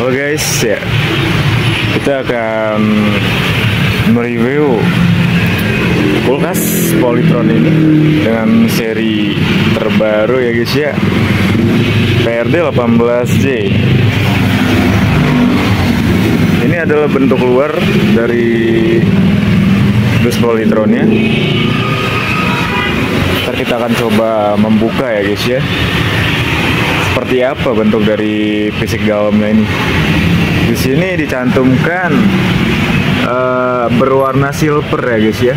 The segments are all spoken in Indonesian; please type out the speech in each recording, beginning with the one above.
Halo guys, ya kita akan mereview kulkas Polytron ini dengan seri terbaru ya guys ya, PRD 18J. Ini adalah bentuk luar dari dus Polytronnya. Ntar kita akan coba membuka ya guys ya, seperti apa bentuk dari fisik dalamnya ini. Di sini dicantumkan berwarna silver ya guys ya.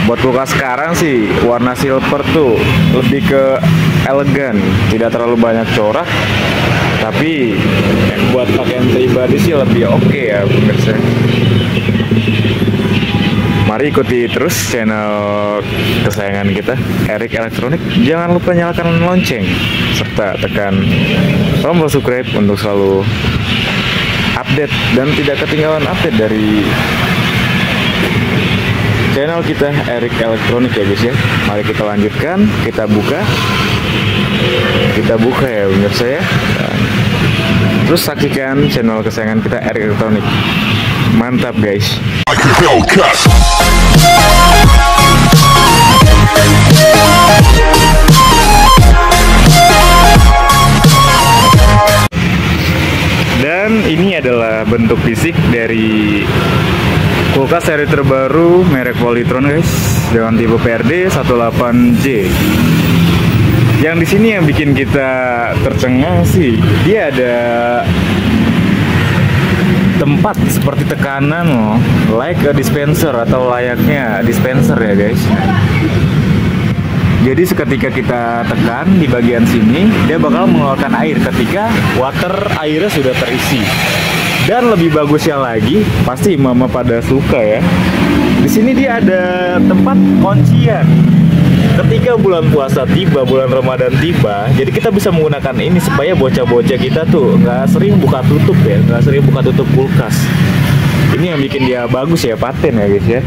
Buat kulkas sekarang sih warna silver tuh lebih ke elegan, tidak terlalu banyak corak, tapi buat pakaian pribadi sih lebih oke ya pemirsa. Mari ikuti terus channel kesayangan kita, Erik Elektronik. Jangan lupa nyalakan lonceng serta tekan tombol subscribe untuk selalu update dan tidak ketinggalan update dari channel kita, Erik Elektronik ya guys ya. Mari kita lanjutkan, kita buka ya pemirsa ya. Terus saksikan channel kesayangan kita, Erik Elektronik. Mantap guys. Dan ini adalah bentuk fisik dari kulkas seri terbaru merek Polytron guys, dengan tipe PRD 18J. Yang di sini yang bikin kita tercengang sih, dia ada tempat seperti tekanan loh, like a dispenser atau layaknya dispenser ya guys. Jadi seketika kita tekan di bagian sini, dia bakal mengeluarkan air ketika airnya sudah terisi. Dan lebih bagusnya lagi, pasti mama pada suka ya, di sini dia ada tempat kuncian. Ketika bulan puasa tiba, bulan Ramadan tiba, jadi kita bisa menggunakan ini supaya bocah-bocah kita tuh nggak sering buka tutup ya, nggak sering buka tutup kulkas. Ini yang bikin dia bagus ya, paten ya guys ya.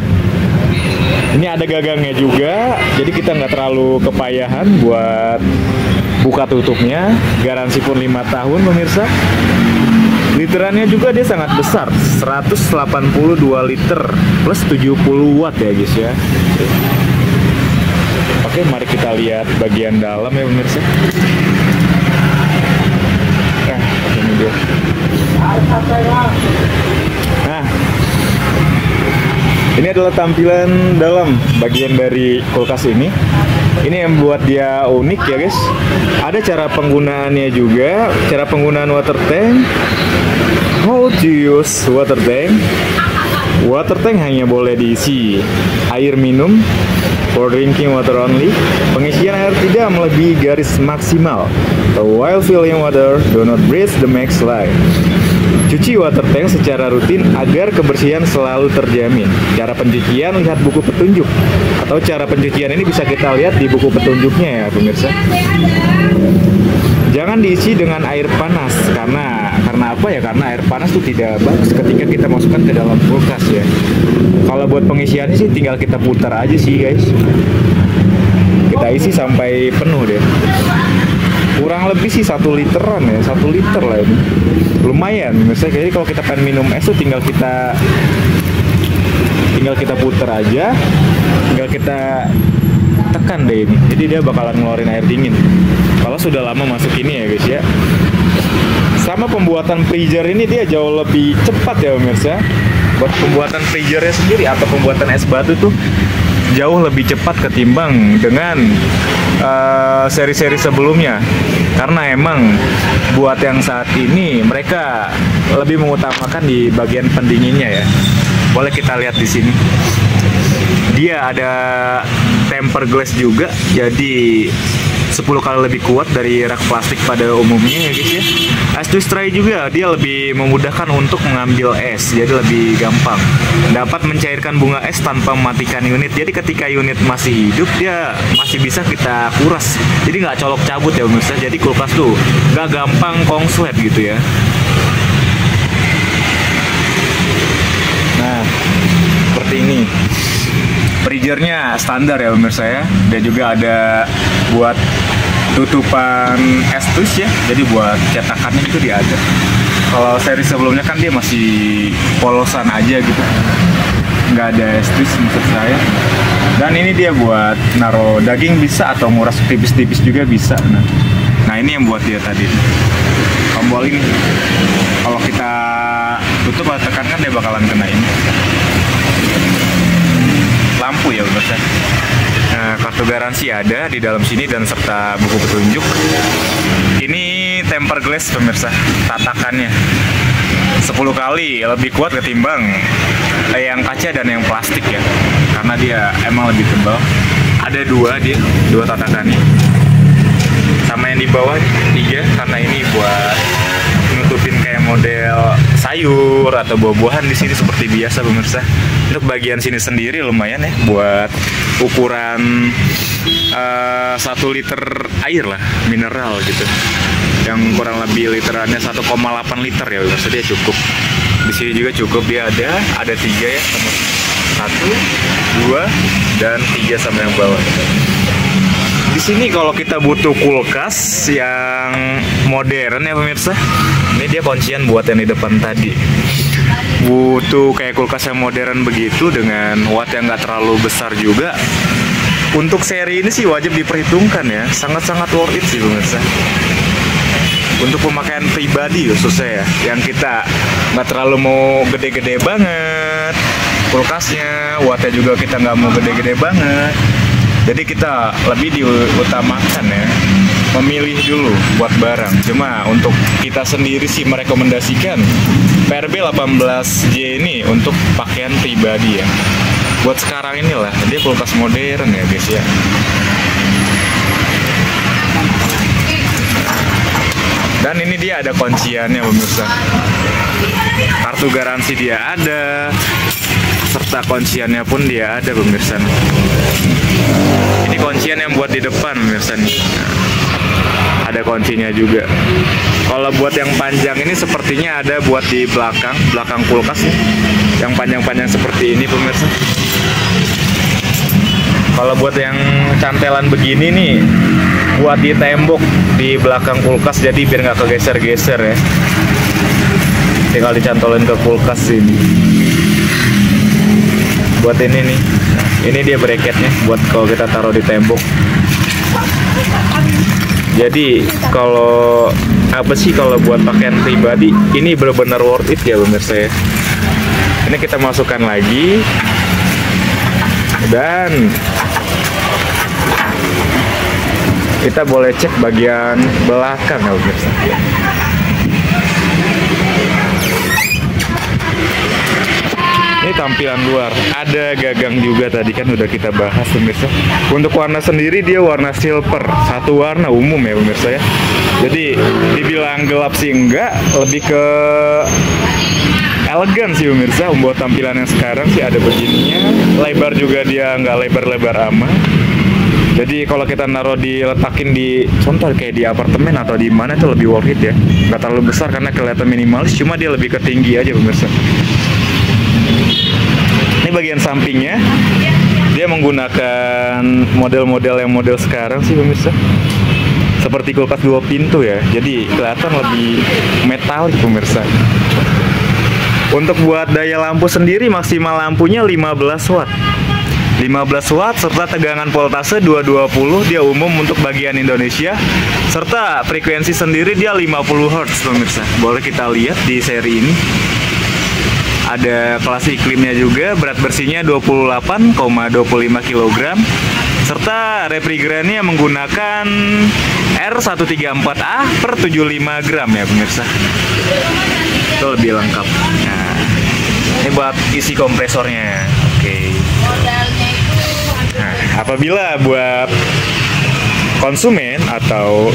Ini ada gagangnya juga, jadi kita nggak terlalu kepayahan buat buka tutupnya. Garansi pun 5 tahun pemirsa. Literannya juga dia sangat besar, 182 liter plus 70 watt ya guys ya. Oke, mari kita lihat bagian dalam ya pemirsa. Ini dia. Nah, ini adalah tampilan dalam bagian dari kulkas ini. Ini yang buat dia unik ya guys. Ada cara penggunaannya juga, cara penggunaan water tank. How to use water tank? Water tank hanya boleh diisi air minum, for drinking water only. Pengisian air tidak melebihi garis maksimal. While filling water, do not breathe the max line. Cuci water tank secara rutin agar kebersihan selalu terjamin. Cara pencucian, lihat buku petunjuk. Atau cara pencucian ini bisa kita lihat di buku petunjuknya ya pemirsa. Jangan diisi dengan air panas, karena apa ya? Karena air panas itu tidak bagus ketika kita masukkan ke dalam kulkas ya. Kalau buat pengisiannya sih tinggal kita putar aja sih guys. Kita isi sampai penuh deh. Kurang lebih sih 1 literan ya, 1 liter lah ini. Lumayan, misalnya jadi kalau kita pengen minum es tuh tinggal kita putar aja, tinggal kita tekan deh ini. Jadi dia bakalan ngeluarin air dingin kalau sudah lama masuk ini ya guys ya. Sama pembuatan freezer ini dia jauh lebih cepat ya pemirsa. Buat pembuatan freezernya sendiri atau pembuatan es batu tuh jauh lebih cepat ketimbang dengan seri-seri sebelumnya. Karena emang buat yang saat ini mereka lebih mengutamakan di bagian pendinginnya ya. Boleh kita lihat di sini. Dia ada tempered glass juga, jadi 10 kali lebih kuat dari rak plastik pada umumnya ya guys ya. Es twist tray juga dia lebih memudahkan untuk mengambil es, jadi lebih gampang. Dapat mencairkan bunga es tanpa mematikan unit. Jadi ketika unit masih hidup dia masih bisa kita kuras. Jadi nggak colok cabut ya pemirsa. Jadi kulkas tuh nggak gampang konslet gitu ya. Nah, seperti ini. Freezernya standar ya pemirsa ya. Dan juga ada buat tutupan estus ya, jadi buat cetakannya itu dia ada. Kalau seri sebelumnya kan dia masih polosan aja gitu, nggak ada estus maksud saya. Dan ini dia buat naruh daging bisa, atau nguras tipis-tipis juga bisa. Nah ini yang buat dia tadi tombol ini, kalau kita tutup atau tekankan dia bakalan kena ini lampu ya pemirsa. Nah, kartu garansi ada di dalam sini dan serta buku petunjuk. Ini tempered glass pemirsa, tatakannya 10 kali lebih kuat ketimbang yang kaca dan yang plastik ya, karena dia emang lebih tebal. Ada dua tatakannya, sama yang di bawah 3, karena ini buat nutupin kayak model sayur atau buah-buahan di sini seperti biasa pemirsa. Untuk bagian sini sendiri lumayan ya, buat ukuran 1 liter air lah, mineral gitu, yang kurang lebih literannya 1,8 liter ya pemirsa, dia cukup. Di sini juga cukup, dia ada 3 ya, sama 1, 2, dan 3 sama yang bawah. Di sini kalau kita butuh kulkas yang modern ya pemirsa, ini dia kuncian buat yang di depan tadi. Butuh kayak kulkas yang modern begitu dengan watt yang nggak terlalu besar juga. Untuk seri ini sih wajib diperhitungkan ya, sangat-sangat worth it sih pemirsa. Untuk pemakaian pribadi khususnya ya, yang kita nggak terlalu mau gede-gede banget kulkasnya, wattnya juga kita nggak mau gede-gede banget. Jadi kita lebih diutamakan ya, memilih dulu buat barang. Cuma untuk kita sendiri sih merekomendasikan PRB 18J ini untuk pakaian pribadi ya. Buat sekarang inilah, dia kulkas modern ya guys ya. Dan ini dia ada kunciannya pemirsa. Kartu garansi dia ada, serta kunciannya pun dia ada pemirsa. Ini kuncian yang buat di depan pemirsa nih. Ada kuncinya juga. Kalau buat yang panjang ini sepertinya ada buat di belakang kulkas nih. Yang panjang-panjang seperti ini pemirsa. Kalau buat yang cantelan begini nih, buat di tembok di belakang kulkas, jadi biar nggak kegeser-geser ya. Tinggal dicantolin ke kulkas sini. Buat ini nih, ini dia bracketnya buat kalau kita taruh di tembok. Jadi kalau kalau buat pakaian pribadi ini benar-benar worth it ya pemirsa ya. Ini kita masukkan lagi dan kita boleh cek bagian belakang ya pemirsa. Ini tampilan luar, ada gagang juga tadi kan udah kita bahas pemirsa. Untuk warna sendiri dia warna silver, satu warna umum ya pemirsa ya. Jadi dibilang gelap sih enggak, lebih ke elegan sih pemirsa. Buat tampilan yang sekarang sih ada begininya, lebar juga dia nggak lebar-lebar amat. Jadi kalau kita naruh diletakin di contoh kayak di apartemen atau di mana itu lebih worth it ya. Nggak terlalu besar karena kelihatan minimalis, cuma dia lebih ke tinggi aja pemirsa. Ini bagian sampingnya, dia menggunakan model-model yang model sekarang sih pemirsa, seperti kulkas 2 pintu ya, jadi kelihatan lebih metalik pemirsa. Untuk buat daya lampu sendiri maksimal lampunya 15 watt 15 watt serta tegangan voltase 220, dia umum untuk bagian Indonesia, serta frekuensi sendiri dia 50 Hz pemirsa. Boleh kita lihat di seri ini. Ada kelas iklimnya juga, berat bersihnya 28,25 kg, serta refrigerannya menggunakan R134A per 75 gram ya pemirsa. Itu lebih lengkap. Nah, ini buat isi kompresornya. Oke. Nah, apabila buat konsumen atau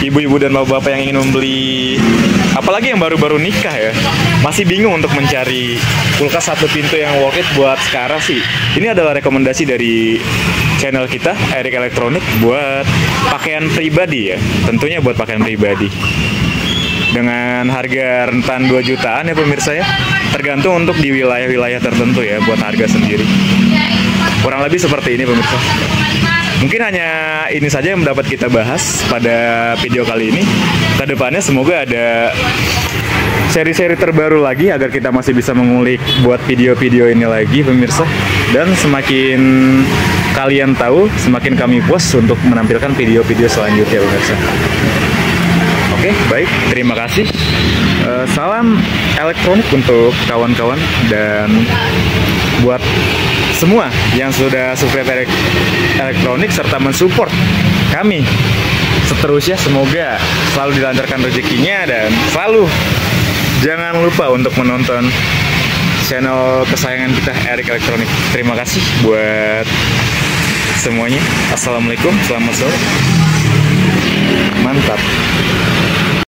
ibu-ibu dan bapak-bapak yang ingin membeli, apalagi yang baru-baru nikah ya, masih bingung untuk mencari kulkas 1 pintu yang worth it buat sekarang sih, ini adalah rekomendasi dari channel kita, Erik Elektronik, buat pakaian pribadi ya. Tentunya buat pakaian pribadi dengan harga rentan 2 jutaan ya pemirsa ya, tergantung untuk di wilayah-wilayah tertentu ya, buat harga sendiri. Kurang lebih seperti ini pemirsa. Mungkin hanya ini saja yang dapat kita bahas pada video kali ini. Kedepannya semoga ada seri-seri terbaru lagi agar kita masih bisa mengulik buat video-video ini lagi, pemirsa. Dan semakin kalian tahu, semakin kami puas untuk menampilkan video-video selanjutnya, pemirsa. Oke, baik. Terima kasih. Salam elektronik untuk kawan-kawan dan buat semua yang sudah subscribe elektronik serta mensupport kami seterusnya. Semoga selalu dilancarkan rezekinya dan selalu jangan lupa untuk menonton channel kesayangan kita, Erik Elektronik. Terima kasih buat semuanya. Assalamualaikum, selamat sore. Mantap.